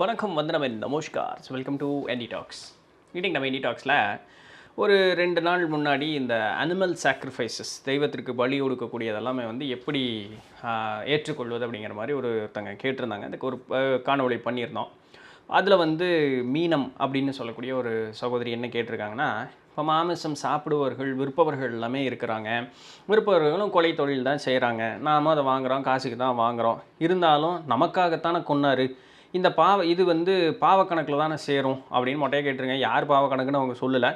வணக்கம் வந்தனம் நமஸ்கார். Welcome to ND talks. இன்னைக்கு நம்ம என்டி டாக்ஸில் ஒரு 2 நாள் முன்னாடி இந்த அனிமல் சாக்ரிஃபைசஸ், தெய்வத்திற்கு பலி கொடுக்கக்கூடியதெல்லாமே வந்து எப்படி ஏற்றுக்கொள்வது அப்படிங்கிற மாதிரி ஒருத்தங்க கேட்டிருந்தாங்க. அதுக்கு ஒரு காணொளி பண்ணியிருந்தோம். அதில் வந்து மீனம் அப்படின்னு சொல்லக்கூடிய ஒரு சகோதரி என்ன கேட்டிருக்காங்கன்னா, இப்போ மாமிசம் சாப்பிடுவர்கள் விற்பவர்கள் எல்லாமே இருக்கிறாங்க. விற்பவர்களும் கொலை தொழில் தான் செய்கிறாங்க. நாம் அதை வாங்குகிறோம், காசுக்கு தான் வாங்குகிறோம். இருந்தாலும் நமக்காகத்தானே கொன்னார், இந்த இது வந்து பாவக்கணக்கில் தானே சேரும் அப்படின்னு மொட்டையாக கேட்டிருக்கேன். யார் பாவக்கணக்குன்னு அவங்க சொல்லலை.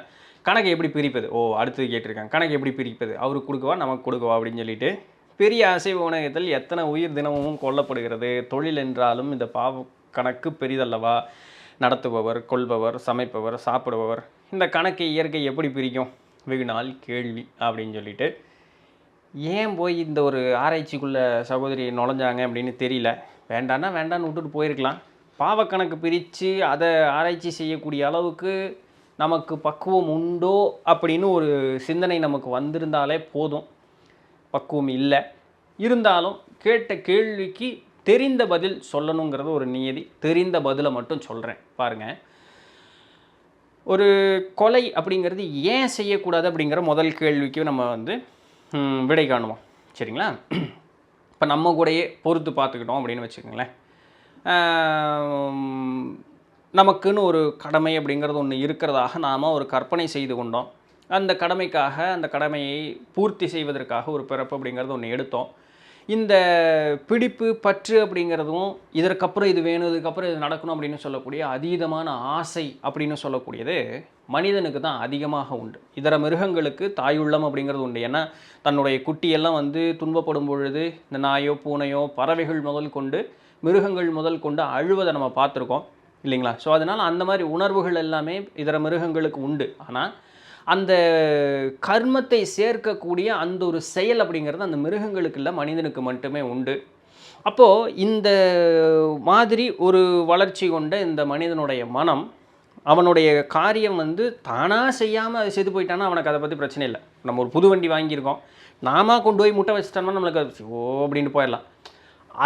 கணக்கு எப்படி பிரிப்பது? அடுத்தது கேட்டிருக்காங்க, கணக்கு எப்படி பிரிப்பது, அவருக்கு கொடுக்கவா நமக்கு கொடுக்கவா அப்படின்னு சொல்லிட்டு. பெரிய அசைவ உணவகத்தில் எத்தனை உயிர் தினமும் கொல்லப்படுகிறது. தொழில் என்றாலும் இந்த பாவ கணக்கு பெரிதல்லவா? நடத்துபவர், கொள்பவர், சமைப்பவர், சாப்பிடுபவர், இந்த கணக்கை இயற்கை எப்படி பிரிக்கும்? வெகு நாள் கேள்வி அப்படின்னு சொல்லிட்டு ஏன் போய் இந்த ஒரு ஆராய்ச்சிக்குள்ளே சகோதரி நுழைஞ்சாங்க அப்படின்னு தெரியல. வேண்டான்னா வேண்டான்னு விட்டுட்டு போயிருக்கலாம். பாவக்கணக்கு பிரித்து அதை ஆராய்ச்சி செய்யக்கூடிய அளவுக்கு நமக்கு பக்குவம் உண்டோ அப்படின்னு ஒரு சிந்தனை நமக்கு வந்திருந்தாலே போதும். பக்குவம் இல்லை. இருந்தாலும் கேட்ட கேள்விக்கு தெரிந்த பதில் சொல்லணுங்கிறது ஒரு நியதி. தெரிந்த பதிலை மட்டும் சொல்கிறேன் பாருங்கள். ஒரு கொலை அப்படிங்கிறது ஏன் செய்யக்கூடாது அப்படிங்கிற முதல் கேள்விக்கு நம்ம வந்து விடை காணுவோம். சரிங்களா? இப்போ நம்ம கூடயே பொறுத்து பார்த்துக்கிட்டோம் அப்படின்னு வச்சுக்கோங்களேன். நமக்குன்னு ஒரு கடமை அப்படிங்கிறது ஒன்று இருக்கிறதாக நாம் ஒரு கற்பனை செய்து கொண்டோம். அந்த கடமைக்காக, அந்த கடமையை பூர்த்தி செய்வதற்காக ஒரு பிறப்பு அப்படிங்கிறது ஒன்று எடுத்தோம். இந்த பிடிப்பு, பற்று அப்படிங்கிறதும், இதற்கப்புறம் இது வேணும், இதுக்கப்புறம் இது நடக்கணும் அப்படின்னு சொல்லக்கூடிய அதீதமான ஆசை அப்படின்னு சொல்லக்கூடியது மனிதனுக்கு தான் அதிகமாக உண்டு. இதர மிருகங்களுக்கு தாயுள்ளம் அப்படிங்கிறது உண்டு. ஏன்னா தன்னுடைய குட்டியெல்லாம் வந்து துன்பப்படும் பொழுது இந்த நாயோ, பூனையோ, பறவைகள் முதல் கொண்டு, மிருகங்கள் முதல் கொண்டு அழுவதை நம்ம பார்த்துருக்கோம் இல்லைங்களா? ஸோ அதனால் அந்த மாதிரி உணர்வுகள் எல்லாமே இதர மிருகங்களுக்கு உண்டு. ஆனால் அந்த கர்மத்தை சேர்க்கக்கூடிய அந்த ஒரு செயல் அப்படிங்கிறது அந்த மிருகங்களுக்கு இல்லை, மனிதனுக்கு மட்டுமே உண்டு. அப்போது இந்த மாதிரி ஒரு வளர்ச்சி கொண்ட இந்த மனிதனுடைய மனம், அவனுடைய காரியம் வந்து தானாக செய்யாமல் அதை செய்து போயிட்டானா அவனுக்கு அதை பற்றி பிரச்சனை இல்லை. நம்ம ஒரு புது வண்டி வாங்கியிருக்கோம், நாம கொண்டு போய் முட்டை வச்சுட்டோம்னா நம்மளுக்கு அப்படின்னு போயிடலாம்.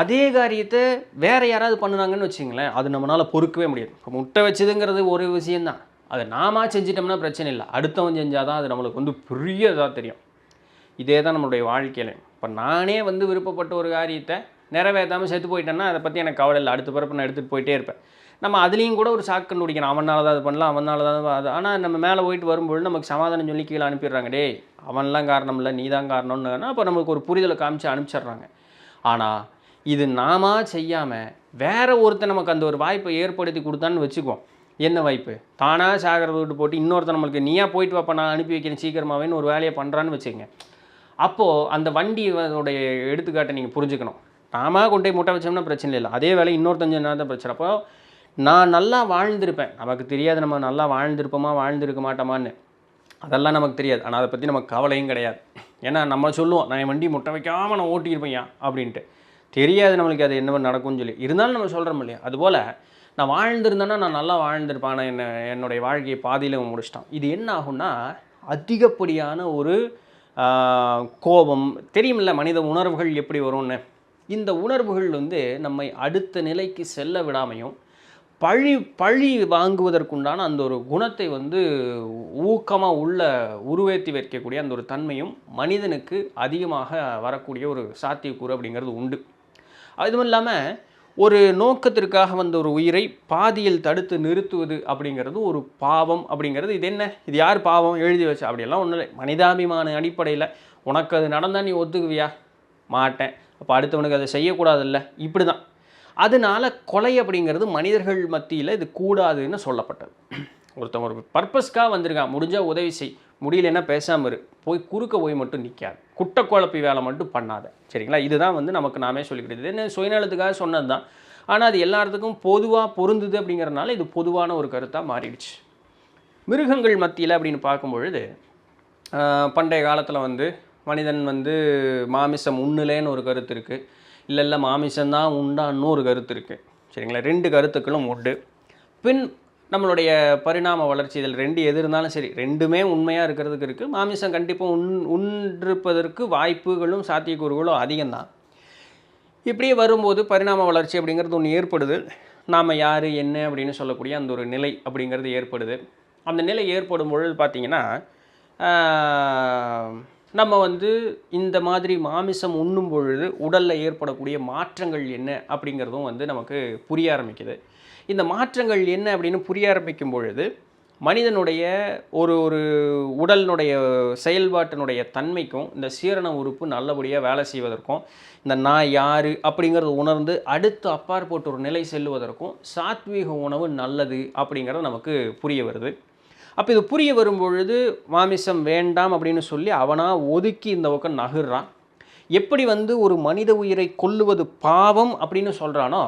அதே காரியத்தை வேறு யாராவது பண்ணுனாங்கன்னு வச்சுங்களேன், அது நம்மளால் பொறுக்கவே முடியாது. இப்போ முட்டை வச்சதுங்கிறது ஒரு விஷயந்தான், அதை நாம செஞ்சிட்டோம்னா பிரச்சனை இல்லை. அடுத்தவன் செஞ்சால் தான் அது நம்மளுக்கு வந்து பெரிய இதாக தெரியும். இதே தான் நம்மளுடைய வாழ்க்கையில். இப்போ நானே வந்து விருப்பப்பட்ட ஒரு காரியத்தை நிறைவேற்றாமல் செத்து போயிட்டேன்னா அதை பற்றி எனக்கு கவலை இல்லை. அடுத்த பிறப்பு நான் எடுத்துகிட்டு போயிட்டே இருப்பேன். நம்ம அதுலேயும் கூட ஒரு சாக்கு கண்டுபிடிக்கணும், அவனால தான் அது பண்ணலாம், அவனால தான் அது. ஆனால் நம்ம மேலே போயிட்டு வரும்பொழுது நமக்கு சமாதானம் சொல்லி கீழே அனுப்பிடுறாங்க. டேய், அவன்லாம் காரணம் இல்லை, நீ தான் காரணம்னு. அப்போ நமக்கு ஒரு புரிதலை காமிச்சு அனுப்பிச்சிட்றாங்க. ஆனால் இது நாம செய்யாமல் வேற ஒருத்தர் நமக்கு அந்த ஒரு வாய்ப்பை ஏற்படுத்தி கொடுத்தான்னு வச்சுக்குவோம். என்ன வாய்ப்பு? தானாக சாகிறத விட்டு போட்டு இன்னொருத்தர் நம்மளுக்கு நீயா போயிட்டு வாப்பா நான் அனுப்பி வைக்கிறேன் சீக்கிரமாகவேன்னு ஒரு வேலையை பண்ணுறான்னு வச்சுக்கோங்க. அப்போது அந்த வண்டியோடைய எடுத்துக்காட்டை நீங்கள் புரிஞ்சுக்கணும். நாம கொண்டு போய் முட்டை வச்சோம்னா பிரச்சனை இல்லை, அதே வேலை இன்னொருத்தஞ்சு நேரம் தான் பிரச்சனை. அப்போ நான் நல்லா வாழ்ந்திருப்பேன், நமக்கு தெரியாது நம்ம நல்லா வாழ்ந்திருப்போமா வாழ்ந்திருக்க மாட்டோமான்னு, அதெல்லாம் நமக்கு தெரியாது. ஆனால் அதை பற்றி நமக்கு கவலையும் கிடையாது. ஏன்னா நம்ம சொல்லுவோம், நான் என் வண்டி முட்டை வைக்காமல் நான் ஓட்டியிருப்பேன் அப்படின்ட்டு. தெரியாது நம்மளுக்கு அது என்ன நடக்கும்னு சொல்லி. இருந்தாலும் நம்ம சொல்கிறோம் இல்லையா? அதுபோல் நான் வாழ்ந்திருந்தேன்னா நான் நல்லா வாழ்ந்திருப்பேன், ஆனால் என்னுடைய வாழ்க்கையை பாதியில் முடிச்சிட்டான். இது என்ன ஆகும்னா அதிகப்படியான ஒரு கோபம். தெரியுமில்ல மனித உணர்வுகள் எப்படி வரும்னு. இந்த உணர்வுகள் வந்து நம்மை அடுத்த நிலைக்கு செல்ல விடாமையும் பழி வாங்குவதற்குண்டான அந்த ஒரு குணத்தை வந்து ஊக்கமாக உள்ள உருவேற்றி வைக்கக்கூடிய அந்த ஒரு தன்மையும் மனிதனுக்கு அதிகமாக வரக்கூடிய ஒரு சாத்தியக்கூறு அப்படிங்கிறது உண்டு. அதுவும் இல்லாமல் ஒரு நோக்கத்திற்காக வந்த ஒரு உயிரை பாதியில் தடுத்து நிறுத்துவது அப்படிங்கிறது ஒரு பாவம் அப்படிங்கிறது. இது என்ன? இது யார் பாவம் எழுதி வச்சு? அப்படியெல்லாம் ஒன்றும் இல்லை. மனிதாபிமான அடிப்படையில் உனக்கு அது நடந்தால் நீ ஒத்துக்குவியா? மாட்டேன். அப்போ அடுத்தவனுக்கு அதை செய்யக்கூடாதுல்ல, இப்படி தான். அதனால கொலை அப்படிங்கிறது மனிதர்கள் மத்தியில் இது கூடாதுன்னு சொல்லப்பட்டது. ஒருத்தவங்க ஒரு பர்பஸ்க்காக வந்திருக்கான், முடிஞ்சால் உதவி செய், முடியலன்னா பேசாமல் இரு, போய் குறுக்க போய் மட்டும் நிற்காது, குட்டை குழப்பி வேலை மட்டும் பண்ணாத. சரிங்களா? இதுதான் வந்து நமக்கு நாமே சொல்லிக்கிட்டது. என்ன சுயநலத்துக்காக சொன்னது தான். ஆனால் அது எல்லாத்துக்கும் பொதுவாக பொருந்துது அப்படிங்கிறதுனால இது பொதுவான ஒரு கருத்தாக மாறிடுச்சு. மிருகங்கள் மத்தியில் அப்படின்னு பார்க்கும்பொழுது பண்டைய காலத்தில் வந்து மனிதன் வந்து மாமிசம் உண்ணுலேன்னு ஒரு கருத்து இருக்குது. இல்லை மாமிசம்தான் உண்டான்னு ஒரு கருத்து இருக்குது. சரிங்களா? 2 கருத்துக்களும் உண்டு. பின் நம்மளுடைய பரிணாம வளர்ச்சி இதில் 2 எது இருந்தாலும் சரி, 2மே உண்மையாக இருக்கிறதுக்கு இருக்குது. மாமிசம் கண்டிப்பாக உண்டிருப்பதற்கு வாய்ப்புகளும் சாத்தியக்கூறுகளும் அதிகம்தான். இப்படியே வரும்போது பரிணாம வளர்ச்சி அப்படிங்கிறது ஒன்று ஏற்படுது. நாம் யார் என்ன அப்படின்னு சொல்லக்கூடிய அந்த ஒரு நிலை அப்படிங்கிறது ஏற்படுது. அந்த நிலை ஏற்படும் பொழுது பார்த்திங்கன்னா, நம்ம வந்து இந்த மாதிரி மாமிசம் உண்ணும் பொழுது உடலில் ஏற்படக்கூடிய மாற்றங்கள் என்ன அப்படிங்கிறதும் வந்து நமக்கு புரிய ஆரம்பிக்குது. இந்த மாற்றங்கள் என்ன அப்படின்னு புரிய ஆரம்பிக்கும் பொழுது மனிதனுடைய ஒரு ஒரு உடலினுடைய செயல்பாட்டினுடைய தன்மைக்கும் இந்த சீரண உறுப்பு நல்லபடியாக வேலை செய்வதற்கும் இந்த நான் யார் அப்படிங்கிறத உணர்ந்து அடுத்து அப்பாற்பட்ட ஒரு நிலை செல்லுவதற்கும் சாத்வீக உணவு நல்லது அப்படிங்கிறது நமக்கு புரிய வருது. அப்போ இது புரிய வரும்பொழுது மாமிசம் வேண்டாம் அப்படின்னு சொல்லி அவனாக ஒதுக்கி இந்த பக்கம் நகர்றான். எப்படி வந்து ஒரு மனித உயிரை கொல்லுவது பாவம் அப்படின்னு சொல்கிறானோ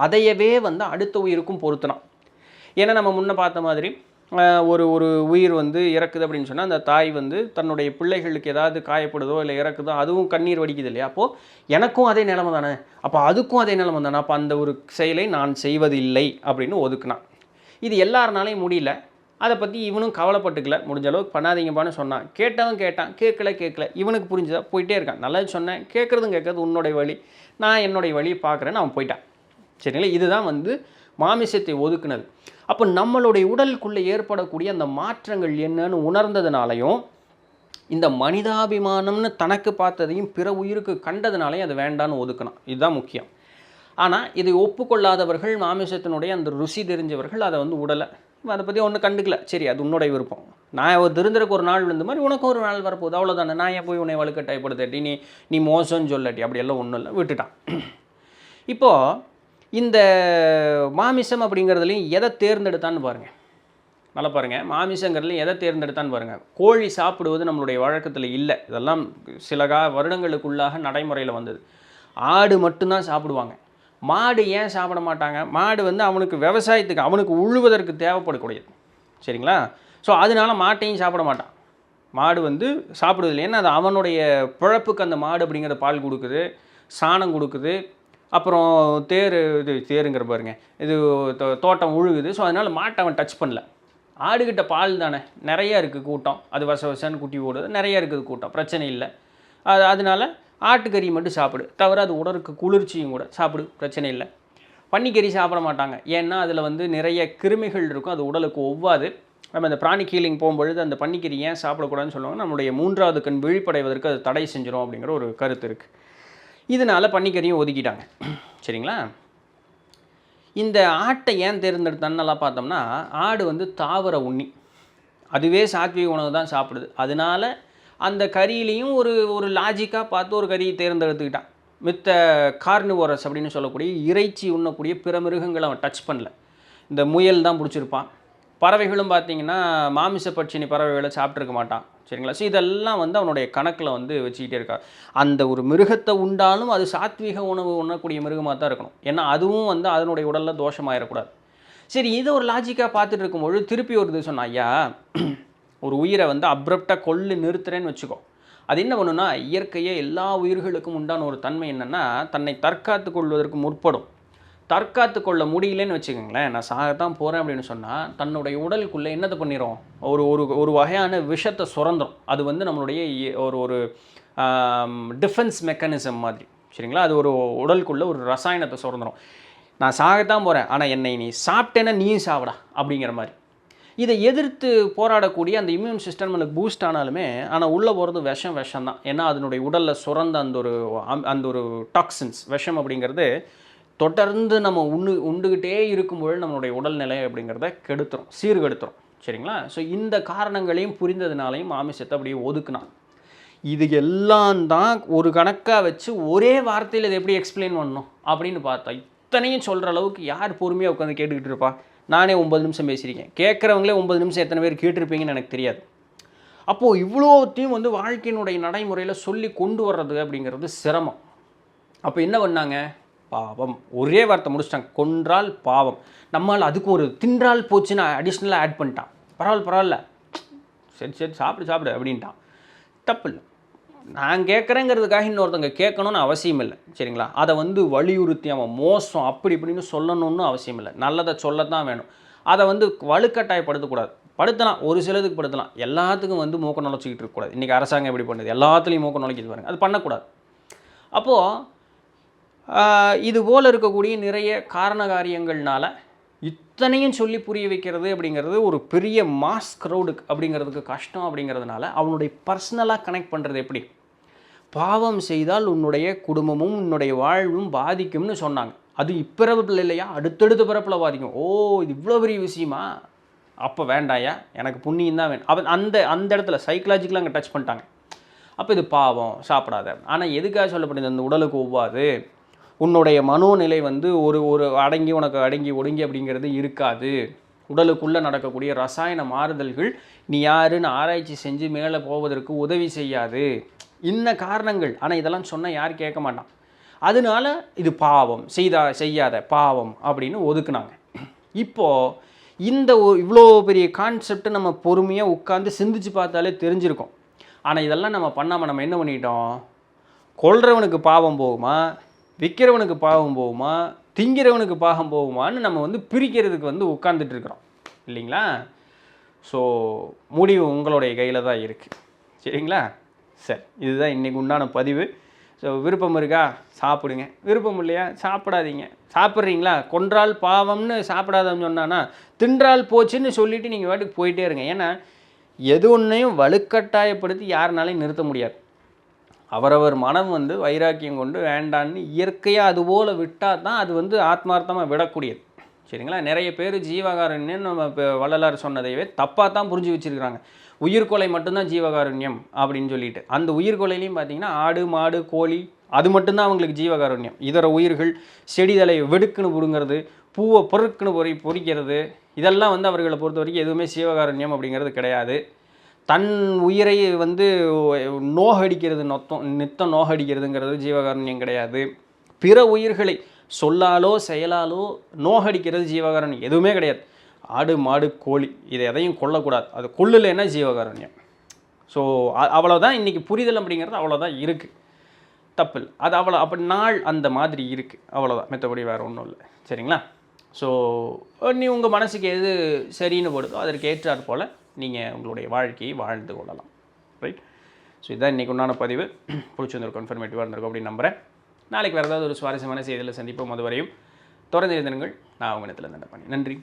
அதையவே வந்து அடுத்த உயிருக்கும் பொருத்தினான். ஏன்னா நம்ம முன்ன பார்த்த மாதிரி ஒரு ஒரு உயிர் வந்து இறக்குது அப்படின்னு சொன்னால் அந்த தாய் வந்து தன்னுடைய பிள்ளைகளுக்கு ஏதாவது காயப்படுதோ இல்லை இறக்குதோ அதுவும் கண்ணீர் வடிக்குது இல்லையா? அப்போது எனக்கும் அதே நிலைமை தானே, அப்போ அதுக்கும் அதே நிலைமை தானே, அப்போ அந்த ஒரு செயலை நான் செய்வதில்லை அப்படின்னு ஒதுக்குனான். இது எல்லாருனாலையும் முடியல. அதை பற்றி இவனும் கவலைப்பட்டுக்கல. முடிஞ்ச அளவுக்கு பண்ணாதீங்கப்பான்னு சொன்னான். கேட்டவன் கேட்டான், கேட்கல. இவனுக்கு புரிஞ்சுதா, போயிட்டே இருக்கான். நல்லது சொன்னேன், கேட்குறது உன்னுடைய வழி, நான் என்னுடைய வழியை பார்க்குறேன்னு அவன் போயிட்டான். சரிங்களா? இதுதான் வந்து மாமிசத்தை ஒதுக்குனது. அப்போ நம்மளுடைய உடலுக்குள்ளே ஏற்படக்கூடிய அந்த மாற்றங்கள் என்னன்னு உணர்ந்ததுனாலையும் இந்த மனிதாபிமானம்னு தனக்கு பார்த்ததையும் பிற உயிருக்கு கண்டதுனாலையும் அது வேண்டான்னு ஒதுக்கணும். இதுதான் முக்கியம். ஆனால் இதை ஒப்புக்கொள்ளாதவர்கள், மாமிசத்தினுடைய அந்த ருசி தெரிஞ்சவர்கள் அதை வந்து உடலை அதை பற்றி ஒன்றும் கண்டுக்கல. சரி, அது உன்னுடைய விருப்பம். நான் திருந்தருக்கு ஒரு நாள் இருந்த மாதிரி உனக்கும் ஒரு நாள் வரப்போகுது, அவ்வளோதானே. நான் ஏன் போய் உன்னை வலுக்கட்டாயப்படுத்தி நீ மோசம்னு சொல்லட்டி அப்படியெல்லாம் ஒன்றும் இல்லை, விட்டுட்டான். இப்போது இந்த மாமிசம் அப்படிங்கிறதுலையும் எதை தேர்ந்தெடுத்தான்னு பாருங்கள். நல்லா பாருங்கள், மாமிசங்கிறதுலையும் எதை தேர்ந்தெடுத்தான்னு பாருங்கள். கோழி சாப்பிடுவது நம்மளுடைய வழக்கத்தில் இல்லை. இதெல்லாம் சில வருடங்களுக்குள்ளாக நடைமுறையில் வந்தது. ஆடு மட்டும்தான் சாப்பிடுவாங்க. மாடு ஏன் சாப்பிட மாட்டாங்க? மாடு வந்து அவனுக்கு விவசாயத்துக்கு அவனுக்கு உழுவதற்கு தேவைப்படக்கூடியது. சரிங்களா? ஸோ அதனால மாட்டையும் சாப்பிட மாட்டான். மாடு வந்து சாப்பிடுவதில்லை. ஏன்னா அது அவனுடைய பிழப்புக்கு அந்த மாடு அப்படிங்கிற பால் கொடுக்குது, சாணம் கொடுக்குது, அப்புறம் தேருங்கிற பாருங்க, இது தோட்டம் உழுகுது. ஸோ அதனால் மாட்டை அவன் டச் பண்ணல. ஆடுகிட்ட பால் தானே நிறையா இருக்குது கூட்டம், அது வசன்னு குட்டி ஓடுது, நிறையா இருக்குது கூட்டம், பிரச்சனை இல்லை. அதனால் ஆட்டுக்கறி மட்டும் சாப்பிடு, தவிர அது உடலுக்கு குளிர்ச்சியும் கூட சாப்பிடு, பிரச்சனை இல்லை. பன்னிக்கறி சாப்பிட மாட்டாங்க. ஏன்னா அதில் வந்து நிறைய கிருமிகள் இருக்கும், அது உடலுக்கு ஒவ்வாது. நம்ம இந்த பிராணி ஹீலிங் போகும்பொழுது அந்த பன்னிக்கறி ஏன் சாப்பிடக்கூடாதுன்னு சொல்லுவாங்க, நம்மளுடைய 3வது கண் விழிப்படைவதற்கு அது தடை செஞ்சிடும் அப்படிங்கிற ஒரு கருத்து இருக்குது. இதனால் பன்னிக்கறியும் ஒதுக்கிட்டாங்க. சரிங்களா? இந்த ஆட்டை ஏன் தேர்ந்தெடுத்தான்னு பார்த்தோம்னா, ஆடு வந்து தாவர உண்ணி, அதுவே சாத்வீக உணவு தான் சாப்பிடுது. அதனால் அந்த கறியிலையும் ஒரு லாஜிக்காக பார்த்து ஒரு கறியை தேர்ந்தெடுத்துக்கிட்டான். மித்த கார்னிவோரஸ் அப்படின்னு சொல்லக்கூடிய இறைச்சி உண்ணக்கூடிய பிற மிருகங்களை அவன் டச் பண்ணல. இந்த முயல் தான் பிடிச்சிருப்பான். பறவைகளும் பார்த்திங்கன்னா மாமிச பட்சினி பறவைகளை சாப்பிட்ருக்க மாட்டான். சரிங்களா? ஸோ இதெல்லாம் வந்து அவனுடைய கணக்கில் வந்து வச்சுக்கிட்டே இருக்கார். அந்த ஒரு மிருகத்தை உண்டாலும் அது சாத்வீக உணவு உண்ணக்கூடிய மிருகமாக தான் இருக்கணும். ஏன்னா அதுவும் வந்து அதனுடைய உடலில் தோஷமாயிடக்கூடாது. சரி, இதை ஒரு லாஜிக்காக பார்த்துட்டு இருக்கும்பொழுது திருப்பி ஒரு இது சொன்னான், ஐயா ஒரு உயிரை வந்து அப்ரப்டாக கொல்லு நிறுத்துறேன்னு வச்சுக்கோ, அது என்ன பண்ணுன்னா, இயற்கையே எல்லா உயிர்களுக்கும் உண்டான ஒரு தன்மை என்னென்னா, தன்னை தற்காத்து கொள்வதற்கு முற்படும். தற்காத்து கொள்ள முடியலன்னு வச்சுக்கோங்களேன், நான் சாகத்தான் போகிறேன் அப்படின்னு சொன்னால் தன்னுடைய உடலுக்குள்ளே என்னத்தை பண்ணிடும், ஒரு ஒரு ஒரு வகையான விஷத்தை சுரந்துடும். அது வந்து நம்மளுடைய ஒரு டிஃபென்ஸ் மெக்கானிசம் மாதிரி. சரிங்களா? அது ஒரு உடலுக்குள்ளே ஒரு ரசாயனத்தை சுரந்துடும். நான் சாகத்தான் போகிறேன், ஆனால் என்னை நீ சாப்பிட்டேன்னா நீயும் சாப்பிடா அப்படிங்கிற மாதிரி. இதை எதிர்த்து போராடக்கூடிய அந்த இம்யூன் சிஸ்டம் எனக்கு பூஸ்ட் ஆனாலுமே, ஆனால் உள்ளே போகிறது விஷம் தான். ஏன்னா அதனுடைய உடலில் சுரந்த அந்த ஒரு டாக்ஸின்ஸ், விஷம் அப்படிங்கிறது தொடர்ந்து நம்ம உண்டுகிட்டே இருக்கும்போது நம்மளுடைய உடல்நிலை அப்படிங்கிறத கெடுத்துரும், சீர்கெடுத்துரும். சரிங்களா? ஸோ இந்த காரணங்களையும் புரிந்ததுனாலையும் மாமிசத்தை அப்படியே ஒதுக்குனான். இது எல்லாம் தான் ஒரு கணக்காக வச்சு ஒரே வார்த்தையில் இதை எப்படி எக்ஸ்பிளைன் பண்ணணும் அப்படின்னு பார்த்தா, இத்தனையும் சொல்கிற அளவுக்கு யார் பொறுமையாக உட்காந்து கேட்டுக்கிட்டு இருப்பா? நானே 9 நிமிஷம் பேசியிருக்கேன். கேட்குறவங்களே 9 நிமிஷம் எத்தனை பேர் கேட்டிருப்பீங்கன்னு எனக்கு தெரியாது. அப்போது இவ்வளோத்தையும் வந்து வாழ்க்கையினுடைய நடைமுறையில் சொல்லி கொண்டு வர்றது அப்படிங்கிறது சிரமம். அப்போ என்ன பண்ணாங்க? பாவம், ஒரே வார்த்தை முடிச்சிட்டாங்க, கொன்றால் பாவம். நம்மளால் அதுக்கு ஒரு தின்றால் போச்சுன்னு அடிஷ்னலாக ஆட் பண்ணிட்டான். பரவாயில்ல, சரி சாப்பிடு அப்படின்ட்டான். தப்பு இல்லை. நான் கேட்குறேங்கிறதுக்காக இன்னொருத்தவங்க கேட்கணும்னு அவசியம் இல்லை. சரிங்களா? அதை வந்து வலியுறுத்தி அவன் மோசம் அப்படி இப்படின்னு சொல்லணும்னு அவசியம் இல்லை. நல்லதை சொல்லத்தான் வேணும். அதை வந்து வலுக்கட்டாயப்படுத்தக்கூடாது. படுத்தலாம், ஒரு சிலதுக்கு படுத்தலாம். எல்லாத்துக்கும் வந்து மூக்க நுழைச்சிக்கிட்டு இருக்கக்கூடாது. இன்றைக்கி அரசாங்கம் எப்படி பண்ணுது, எல்லாத்துலேயும் மூக்க நுழைக்கிது பாருங்க, அது பண்ணக்கூடாது. அப்போது இது போல் இருக்கக்கூடிய நிறைய காரண காரியங்கள்னால இத்தனையும் சொல்லி புரிய வைக்கிறது அப்படிங்கிறது ஒரு பெரிய மாஸ் க்ரௌடுக்கு அப்படிங்கிறதுக்கு கஷ்டம். அப்படிங்கிறதுனால அவனுடைய பர்சனலாக கனெக்ட் பண்ணுறது எப்படி, பாவம் செய்தால் உன்னுடைய குடும்பமும் உன்னுடைய வாழ்வும் பாதிக்கும்னு சொன்னாங்க. அது இப்பிறப்பில் இல்லையா, அடுத்தடுத்த பிறப்பில் பாதிக்கும். ஓ, இது இவ்வளோ பெரிய விஷயமா, அப்போ வேண்டாயா, எனக்கு புண்ணியம் தான் வேணும். அவன் அந்த இடத்துல சைக்கலாஜிக்கலாக அங்கே டச் பண்ணிட்டாங்க. அப்போ இது பாவம், சாப்பிடாத. ஆனால் எதுக்காக சொல்லப்படுது, அந்த உடலுக்கு ஒவ்வாது, உன்னுடைய மனோநிலை வந்து ஒரு அடங்கி உனக்கு அடங்கி ஒடுங்கி அப்படிங்கிறது இருக்காது, உடலுக்குள்ளே நடக்கக்கூடிய ரசாயன மாறுதல்கள் நீ யாருன்னு ஆராய்ச்சி செஞ்சு மேலே போவதற்கு உதவி செய்யாது, இன்ன காரணங்கள். ஆனால் இதெல்லாம் சொன்னால் யார் கேட்க மாட்டான். அதனால இது பாவம், செய்யாத பாவம் அப்படின்னு ஒதுக்குனாங்க. இப்போது இந்த இவ்வளோ பெரிய கான்செப்டை நம்ம பொறுமையாக உட்காந்து சிந்திச்சு பார்த்தாலே தெரிஞ்சிருக்கோம். ஆனால் இதெல்லாம் நம்ம பண்ணாமல் நம்ம என்ன பண்ணிட்டோம், கொல்றவனுக்கு பாவம் போகுமா, விற்கிறவனுக்கு பாவம் போகுமா, திங்கிறவனுக்கு பாவம் போகுமான்னு நம்ம வந்து பிரிக்கிறதுக்கு வந்து உட்காந்துட்டு இருக்கிறோம் இல்லைங்களா. ஸோ முடிவு உங்களுடைய கையில் தான் இருக்குது, சரிங்களா. சரி, இதுதான் இன்றைக்கி உண்டான பதிவு. ஸோ விருப்பம் இருக்கா சாப்பிடுங்க, விருப்பம் இல்லையா சாப்பிடாதீங்க. சாப்பிட்றீங்களா, கொன்றால் பாவம்னு சாப்பிடாதன்னு சொன்னான்னா தின்றால் போச்சுன்னு சொல்லிவிட்டு நீங்கள் வாட்டுக்கு போயிட்டே இருங்க. ஏன்னா எது ஒன்றையும் வலுக்கட்டாயப்படுத்தி யாருனாலையும் நிறுத்த முடியாது. அவரவர் மனம் வந்து வைராக்கியம் கொண்டு வேண்டான்னு இயற்கையாக அதுபோல் விட்டால் தான் அது வந்து ஆத்மார்த்தமாக விடக்கூடியது, சரிங்களா. நிறைய பேர் ஜீவகாருண்யம் நம்ம இப்போ வள்ளலார் சொன்னதையவே தப்பாக தான் புரிஞ்சு வச்சுருக்கிறாங்க. உயிர்கொலை மட்டும்தான் ஜீவகாருண்யம் அப்படின்னு சொல்லிட்டு, அந்த உயிர்கொலையிலையும் பார்த்தீங்கன்னா ஆடு மாடு கோழி அது மட்டும்தான் அவங்களுக்கு ஜீவகாருண்யம். இதர உயிர்கள் செடி தலையை வெடுக்குன்னு பிடுங்கிறது, பூவை பொறுக்குன்னு பொறிக்கிறது, இதெல்லாம் வந்து அவர்களை பொறுத்த வரைக்கும் எதுவுமே ஜீவகாருண்யம் அப்படிங்கிறது கிடையாது. தன் உயிரை வந்து நோகடிக்கிறது, நித்தம் நோகடிக்கிறதுங்கிறது ஜீவகாருண்யம் கிடையாது. பிற உயிர்களை சொல்லாலோ செயலாலோ நோகடிக்கிறது ஜீவகாருண்யம் எதுவுமே கிடையாது. ஆடு மாடு கோழி இதை எதையும் கொல்லக்கூடாது, அது கொல்லுலைன்னா ஜீவகாருண்யம். ஸோ அவ்வளோதான் இன்றைக்கி புரிதல் அப்படிங்கிறது அவ்வளோதான் இருக்குது, தப்பு இல்லை. அது அப்படி நாள் அந்த மாதிரி இருக்குது, அவ்வளோதான், மற்றபடி வேறு ஒன்றும் இல்லை, சரிங்களா. ஸோ நீ உங்கள் மனசுக்கு எது சரின்னு போடுதோ அதற்கு ஏற்றாற் போல் நீங்கள் உங்களுடைய வாழ்க்கையை வாழ்ந்து கொள்ளலாம், ரைட். ஸோ இதுதான் இன்றைக்கி உண்டான பதிவு. பிடிச்சிருந்திருக்கும், இன்ஃபர்மேட்டிவாக இருந்திருக்கும் அப்படின்னு நம்புகிறேன். நாளைக்கு வேறு ஏதாவது ஒரு சுவாரஸ்யமான செய்தியில் சந்திப்போம். அதுவரையும் தொடர்ந்து இருந்திருங்கள். நான் உங்கள் இடத்துல நன்றி.